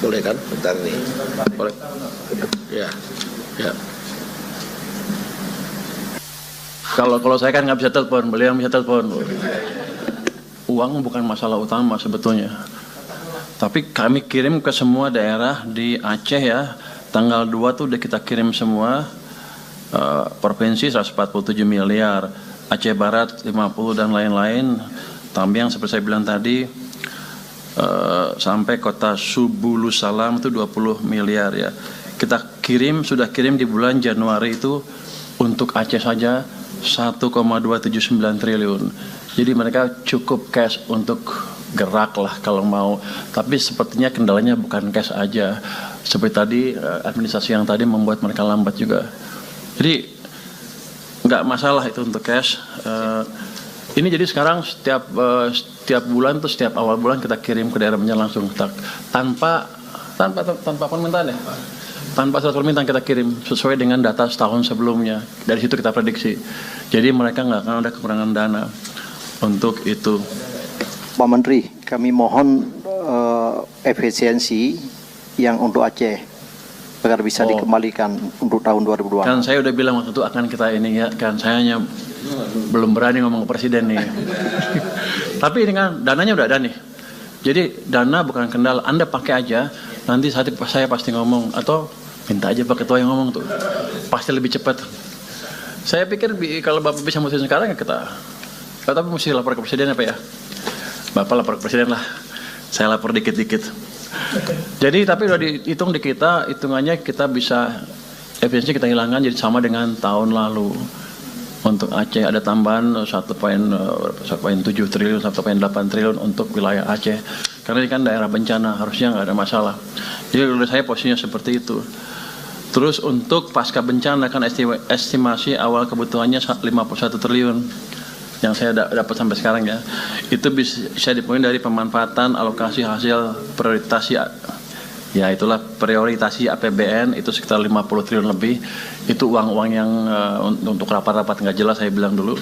Boleh kan? Bentar nih. Boleh. Ya. Ya. Kalau saya kan nggak bisa telepon, beliau yang bisa telepon. Uang bukan masalah utama sebetulnya. Tapi kami kirim ke semua daerah di Aceh ya. Tanggal 2 tuh udah kita kirim semua. Provinsi 147 miliar, Aceh Barat 50 dan lain-lain. Tambiang seperti saya bilang tadi, sampai kota Subulus Salam itu 20 miliar ya. Kita kirim, sudah kirim di bulan Januari itu untuk Aceh saja 1,279 triliun. Jadi mereka cukup cash untuk gerak lah kalau mau. Tapi sepertinya kendalanya bukan cash aja. Seperti tadi administrasi yang tadi membuat mereka lambat juga. Jadi nggak masalah itu untuk cash. Ini jadi sekarang setiap bulan tuh setiap awal bulan kita kirim ke daerah Banjar langsung tanpa permintaan ya. Tanpa surat permintaan kita kirim sesuai dengan data setahun sebelumnya. Dari situ kita prediksi. Jadi mereka nggak akan ada kekurangan dana untuk itu. Pak Menteri, kami mohon efisiensi yang untuk Aceh agar bisa dikembalikan untuk tahun 2020. Kan saya udah bilang waktu itu akan kita ini ya, kan saya hanya belum berani ngomong ke presiden nih. Tapi ini kan dananya udah ada nih. Jadi dana bukan kendala, Anda pakai aja. Nanti saya pasti ngomong atau minta aja Pak Ketua yang ngomong tuh. Pasti lebih cepat. Saya pikir kalau Bapak bisa mutusin sekarang ya kita. Tapi mesti lapor ke presiden apa ya? Bapak lapor ke presiden lah. Saya lapor dikit-dikit. Jadi tapi udah dihitung di kita, hitungannya kita bisa efisiensi kita hilangkan jadi sama dengan tahun lalu. Untuk Aceh ada tambahan 1,7 triliun, 1,8 triliun untuk wilayah Aceh. Karena ini kan daerah bencana, harusnya nggak ada masalah. Jadi menurut saya posisinya seperti itu. Terus untuk pasca bencana kan estimasi awal kebutuhannya 51 triliun. Yang saya dapat sampai sekarang ya. Itu bisa dipenuhi dari pemanfaatan alokasi hasil prioritasi. Ya itulah prioritasi APBN itu sekitar 50 triliun lebih. Itu uang-uang yang untuk rapat-rapat nggak jelas saya bilang dulu.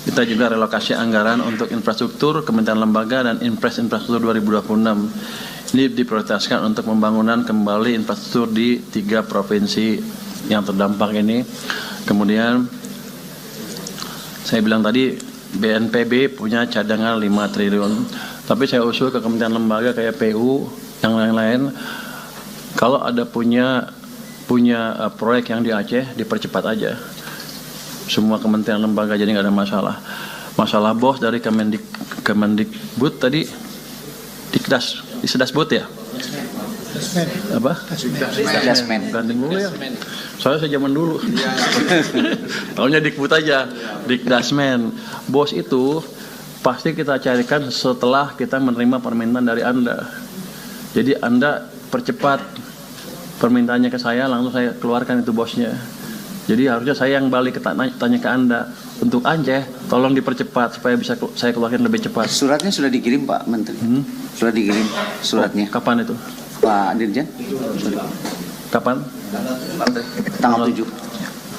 Kita juga relokasi anggaran untuk infrastruktur, kementerian lembaga dan infrastruktur 2026. Ini diprioritaskan untuk pembangunan kembali infrastruktur di 3 provinsi yang terdampak ini. Kemudian saya bilang tadi BNPB punya cadangan 5 triliun. Tapi saya usul ke kementerian lembaga kayak PU yang lain-lain, kalau ada punya proyek yang di Aceh dipercepat aja. Semua kementerian lembaga jadi nggak ada masalah. Masalah bos dari Kemendikbud tadi Disdasbud ya? Apa? Dasmen. Gandeng dulu ya. Soalnya saya zaman dulu. Taunya Dikbud aja, Dikdasmen. Bos itu pasti kita carikan setelah kita menerima permintaan dari Anda. Jadi Anda percepat permintaannya ke saya, langsung saya keluarkan itu bosnya. Jadi harusnya saya yang balik tanya ke Anda. Untuk Aceh, tolong dipercepat supaya bisa saya keluarkan lebih cepat. Suratnya sudah dikirim Pak Menteri. Sudah dikirim suratnya. Kapan itu? Pak Dirjen. Kapan? Tanggal 7.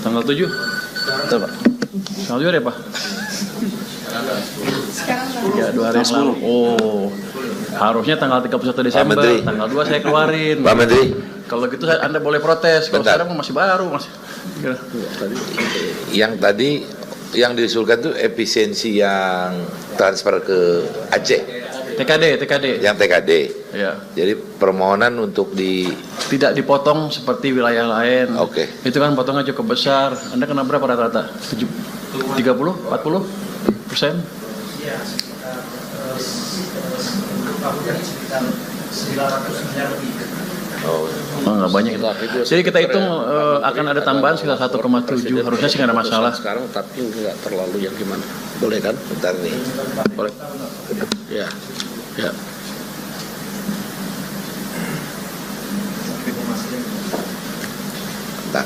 Tanggal 7? Betul Pak. Tanggal 7 ya Pak? Ya 2 hari yang lalu. Oh, harusnya tanggal 31 Desember. Tanggal 2 saya keluarin. Pak Menteri. Kalau gitu Anda boleh protes. Kalau sekarang masih baru masih. Yang tadi yang diusulkan tuh efisiensi yang transfer ke Aceh. TKD. Yang TKD. Ya. Jadi permohonan untuk Tidak dipotong seperti wilayah lain. Oke. Itu kan potongnya cukup besar. Anda kena berapa rata-rata? 30, 40%? Iya, sekitar untuk kabupaten sekitar 900 miliar lebih. Oh, nggak banyak itu. Jadi kita hitung akan ada tambahan sekitar 1,7. Harusnya sih nggak ada masalah. sekarang tapi nggak terlalu yang gimana? Boleh kan? Bentar nih. Boleh. Ya. Ya. Bentar.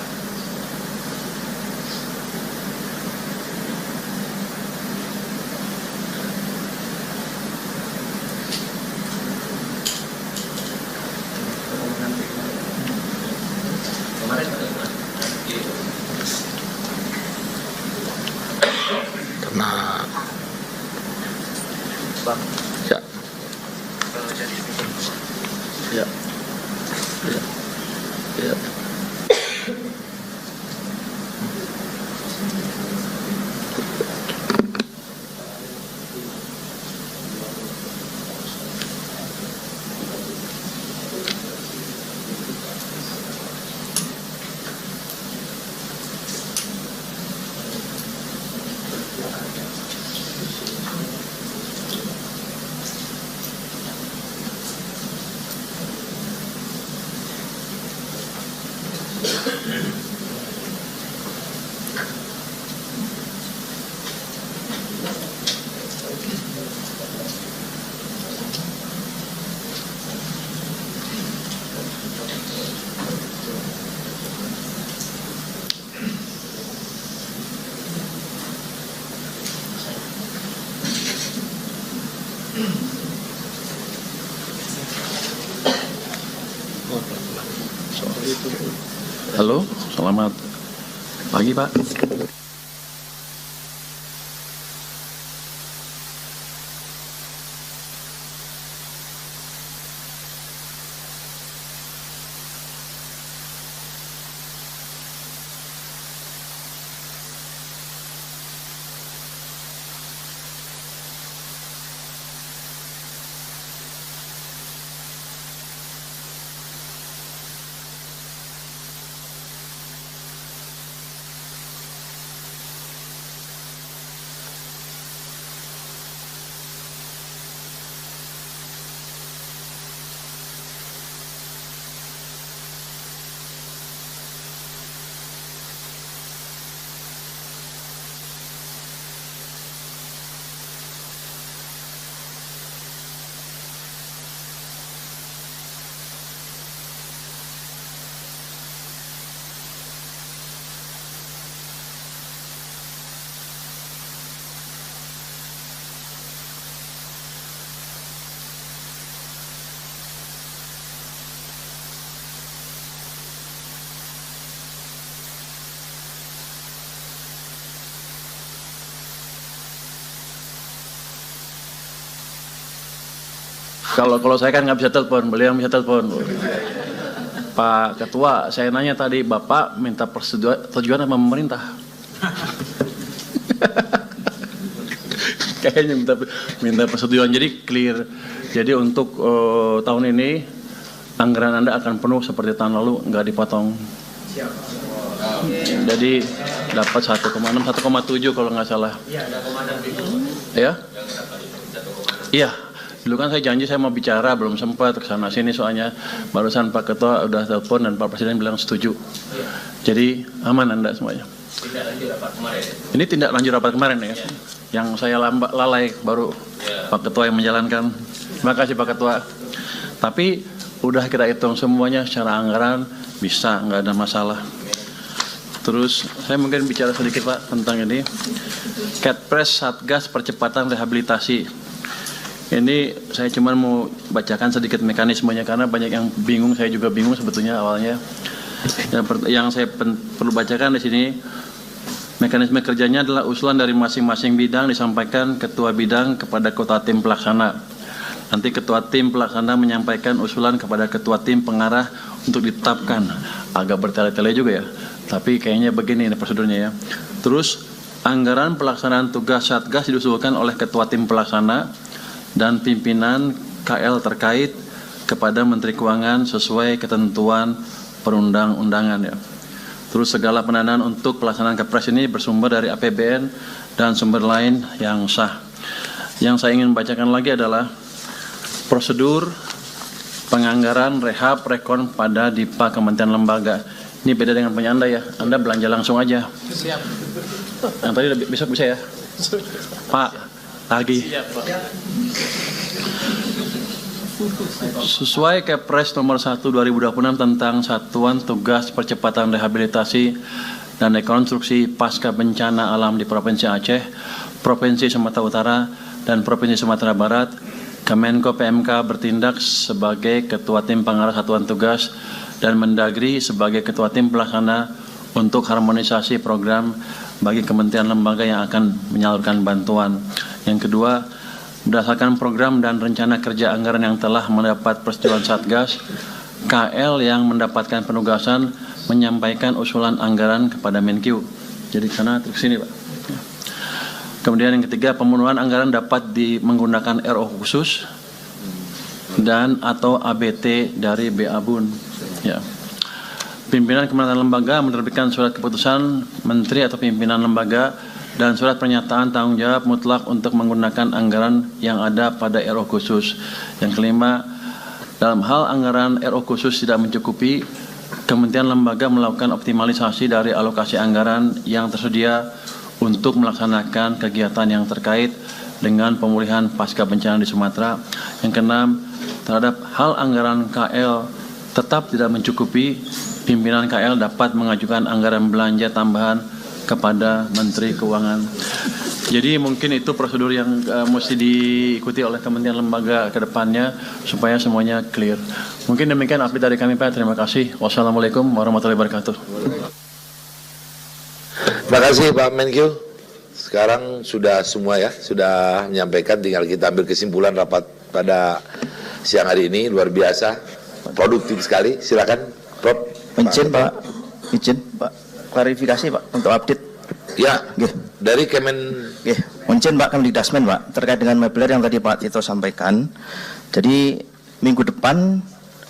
Karena ya. Halo, selamat pagi Pak. Kalau saya kan nggak bisa telepon, beliau yang bisa telepon. Pak Ketua, saya nanya tadi, Bapak minta persetujuan sama pemerintah. Kayaknya minta persetujuan, jadi clear. Jadi untuk tahun ini anggaran Anda akan penuh seperti tahun lalu, nggak dipotong. Jadi dapat 1,6, 1,7 kalau nggak salah. Ya? Iya. Dulu kan saya janji saya mau bicara, belum sempat kesana sini soalnya barusan Pak Ketua udah telepon dan Pak Presiden bilang setuju. Jadi aman Anda semuanya. Ini tindak lanjut rapat kemarin ya, yang saya lalai baru Pak Ketua yang menjalankan. Terima kasih Pak Ketua. Tapi udah kita hitung semuanya secara anggaran bisa, nggak ada masalah. Terus saya mungkin bicara sedikit Pak tentang ini. Kepres Satgas Percepatan Rehabilitasi. Ini saya cuma mau bacakan sedikit mekanismenya karena banyak yang bingung, saya juga bingung sebetulnya awalnya. Yang saya perlu bacakan di sini, mekanisme kerjanya adalah usulan dari masing-masing bidang disampaikan ketua bidang kepada ketua tim pelaksana. Nanti ketua tim pelaksana menyampaikan usulan kepada ketua tim pengarah untuk ditetapkan. Agak bertele-tele juga ya, tapi kayaknya begini ini prosedurnya ya. Terus anggaran pelaksanaan tugas Satgas diusulkan oleh ketua tim pelaksana dan pimpinan KL terkait kepada Menteri Keuangan sesuai ketentuan perundang-undangan ya. Terus segala pendanaan untuk pelaksanaan Kepres ini bersumber dari APBN dan sumber lain yang sah. Yang saya ingin bacakan lagi adalah prosedur penganggaran rehab rekon pada DIPA Kementerian Lembaga. Ini beda dengan punya Anda ya. Anda belanja langsung aja. Siap. Yang tadi besok bisa ya. Pak lagi. Sesuai Kepres nomor 1 2026 tentang Satuan Tugas Percepatan Rehabilitasi dan Rekonstruksi Pasca Bencana Alam di Provinsi Aceh, Provinsi Sumatera Utara, dan Provinsi Sumatera Barat, Kemenko PMK bertindak sebagai Ketua Tim Pengarah Satuan Tugas dan Mendagri sebagai Ketua Tim Pelaksana untuk harmonisasi program bagi kementerian lembaga yang akan menyalurkan bantuan. Yang kedua, berdasarkan program dan rencana kerja anggaran yang telah mendapat persetujuan Satgas, KL yang mendapatkan penugasan menyampaikan usulan anggaran kepada Menkyu. Jadi sana ke sini Pak. Kemudian yang ketiga, pemenuhan anggaran dapat menggunakan RO khusus dan atau ABT dari BABUN. Ya. Pimpinan Kementerian Lembaga menerbitkan surat keputusan Menteri atau pimpinan lembaga dan surat pernyataan tanggung jawab mutlak untuk menggunakan anggaran yang ada pada RO khusus. Yang kelima, dalam hal anggaran RO khusus tidak mencukupi, Kementerian Lembaga melakukan optimalisasi dari alokasi anggaran yang tersedia untuk melaksanakan kegiatan yang terkait dengan pemulihan pasca bencana di Sumatera. Yang keenam, terhadap hal anggaran KL tetap tidak mencukupi, pimpinan KL dapat mengajukan anggaran belanja tambahan kepada Menteri Keuangan. Jadi mungkin itu prosedur yang mesti diikuti oleh kementerian lembaga ke depannya supaya semuanya clear. Mungkin demikian update dari kami Pak. Terima kasih. Wassalamualaikum warahmatullahi wabarakatuh. Terima kasih Pak Menkyu. Sekarang sudah semua ya, sudah menyampaikan, tinggal kita ambil kesimpulan rapat pada siang hari ini. Luar biasa, produktif sekali. Silakan Prof. Izin Pak, izin Pak, klarifikasi Pak untuk update. Ya, Nggih. dari Kemen. Nggih, izin Pak Kemdikdasmen Pak, terkait dengan Mebler yang tadi Pak Tito sampaikan. Jadi minggu depan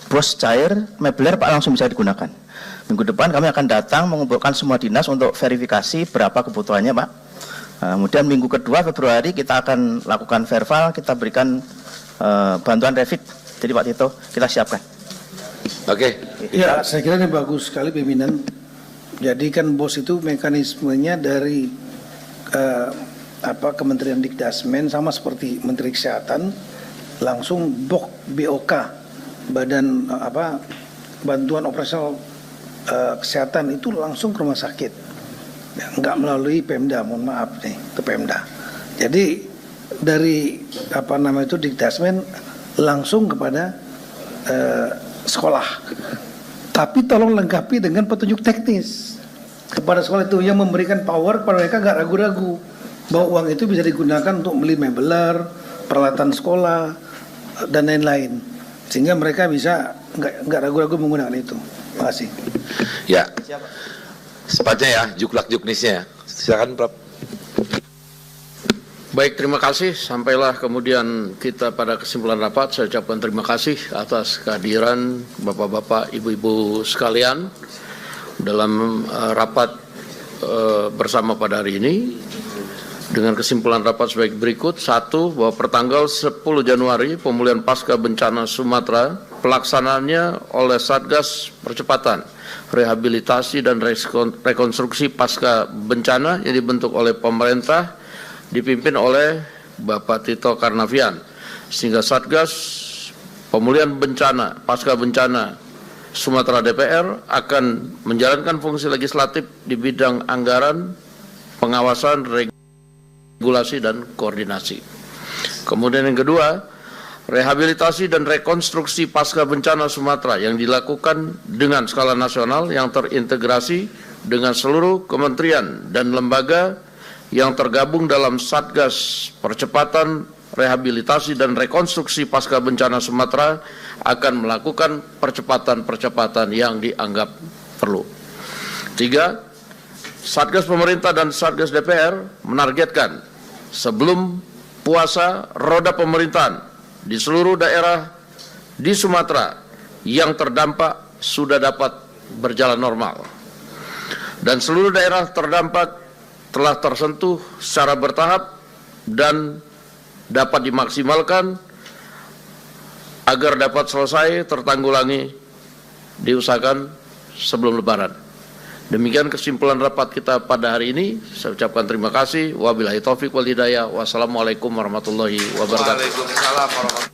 bos cair Mebler Pak langsung bisa digunakan. Minggu depan kami akan datang mengumpulkan semua dinas untuk verifikasi berapa kebutuhannya Pak. Kemudian minggu kedua Februari kita akan lakukan verbal, kita berikan bantuan revit. Jadi Pak Tito kita siapkan. Oke. Ya, saya kira ini bagus sekali pimpinan. Jadi kan BOS itu mekanismenya dari Kementerian Dikdasmen sama seperti Menteri Kesehatan, langsung BOK, Badan Bantuan Operasional Kesehatan itu langsung ke rumah sakit, ya, nggak melalui Pemda, mohon maaf nih ke Pemda. Jadi dari Dikdasmen langsung kepada sekolah. Tapi tolong lengkapi dengan petunjuk teknis kepada sekolah itu yang memberikan power kepada mereka, nggak ragu-ragu bahwa uang itu bisa digunakan untuk beli mebeler, peralatan sekolah dan lain-lain, sehingga mereka bisa nggak ragu-ragu menggunakan itu. Terima kasih. Ya, sepatnya ya, juklak juknisnya. Silakan Prof. Baik, terima kasih. Sampailah kemudian kita pada kesimpulan rapat. Saya ucapkan terima kasih atas kehadiran Bapak-Bapak, Ibu-Ibu sekalian dalam rapat bersama pada hari ini. Dengan kesimpulan rapat sebagai berikut. 1. Bahwa pertanggal 10 Januari pemulihan pasca bencana Sumatera pelaksanaannya oleh Satgas Percepatan Rehabilitasi dan Rekonstruksi Pasca Bencana yang dibentuk oleh pemerintah dipimpin oleh Bapak Tito Karnavian, sehingga Satgas Pemulihan Bencana Pasca Bencana Sumatera DPR akan menjalankan fungsi legislatif di bidang anggaran, pengawasan, regulasi, dan koordinasi. Kemudian yang kedua, rehabilitasi dan rekonstruksi pasca bencana Sumatera yang dilakukan dengan skala nasional yang terintegrasi dengan seluruh kementerian dan lembaga yang tergabung dalam Satgas Percepatan Rehabilitasi dan Rekonstruksi Pasca Bencana Sumatera akan melakukan percepatan-percepatan yang dianggap perlu. 3. Satgas pemerintah dan Satgas DPR menargetkan sebelum puasa roda pemerintahan di seluruh daerah di Sumatera yang terdampak sudah dapat berjalan normal. Dan seluruh daerah terdampak telah tersentuh secara bertahap dan dapat dimaksimalkan agar dapat selesai tertanggulangi, diusahakan sebelum Lebaran. Demikian kesimpulan rapat kita pada hari ini. Saya ucapkan terima kasih. Wabillahi taufiq wal hidayah. Wassalamualaikum warahmatullahi wabarakatuh. Waalaikumsalam warahmatullahi wabarakatuh.